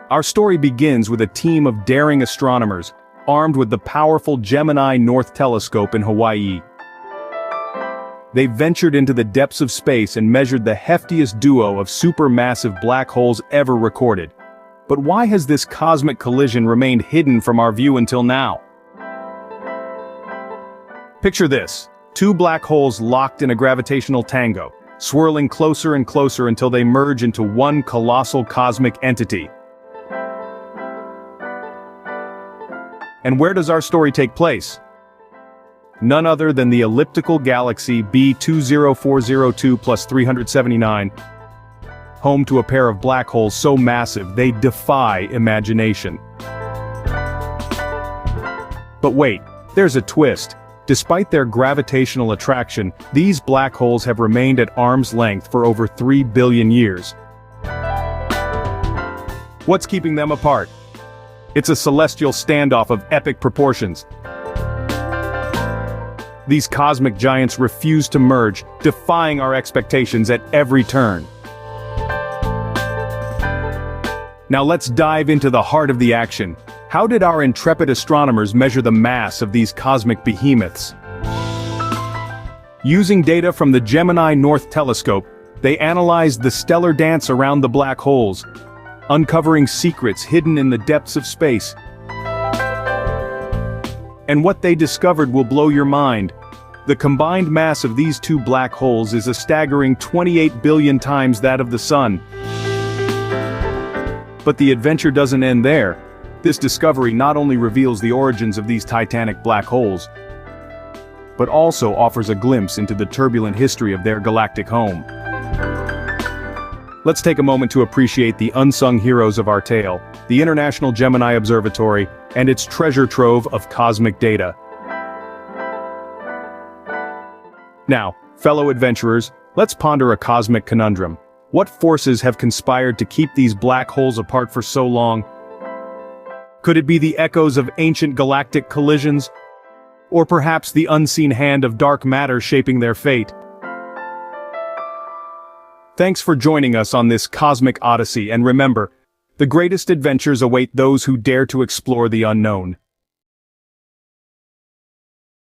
Our story begins with a team of daring astronomers, armed with the powerful Gemini North telescope in Hawaii. They ventured into the depths of space and measured the heftiest duo of supermassive black holes ever recorded. But why has this cosmic collision remained hidden from our view until now? Picture this: two black holes locked in a gravitational tango, swirling closer and closer until they merge into one colossal cosmic entity. And where does our story take place? None other than the elliptical galaxy B20402+379, home to a pair of black holes so massive they defy imagination. But wait, there's a twist. Despite their gravitational attraction, these black holes have remained at arm's length for over 3 billion years. What's keeping them apart? It's a celestial standoff of epic proportions. These cosmic giants refuse to merge, defying our expectations at every turn. Now let's dive into the heart of the action. How did our intrepid astronomers measure the mass of these cosmic behemoths? Using data from the Gemini North telescope, they analyzed the stellar dance around the black holes, uncovering secrets hidden in the depths of space. And what they discovered will blow your mind. The combined mass of these two black holes is a staggering 28 billion times that of the Sun. But the adventure doesn't end there. This discovery not only reveals the origins of these titanic black holes, but also offers a glimpse into the turbulent history of their galactic home. Let's take a moment to appreciate the unsung heroes of our tale, the International Gemini Observatory, and its treasure trove of cosmic data. Now, fellow adventurers, let's ponder a cosmic conundrum. What forces have conspired to keep these black holes apart for so long? Could it be the echoes of ancient galactic collisions? Or perhaps the unseen hand of dark matter shaping their fate? Thanks for joining us on this cosmic odyssey, and remember, the greatest adventures await those who dare to explore the unknown.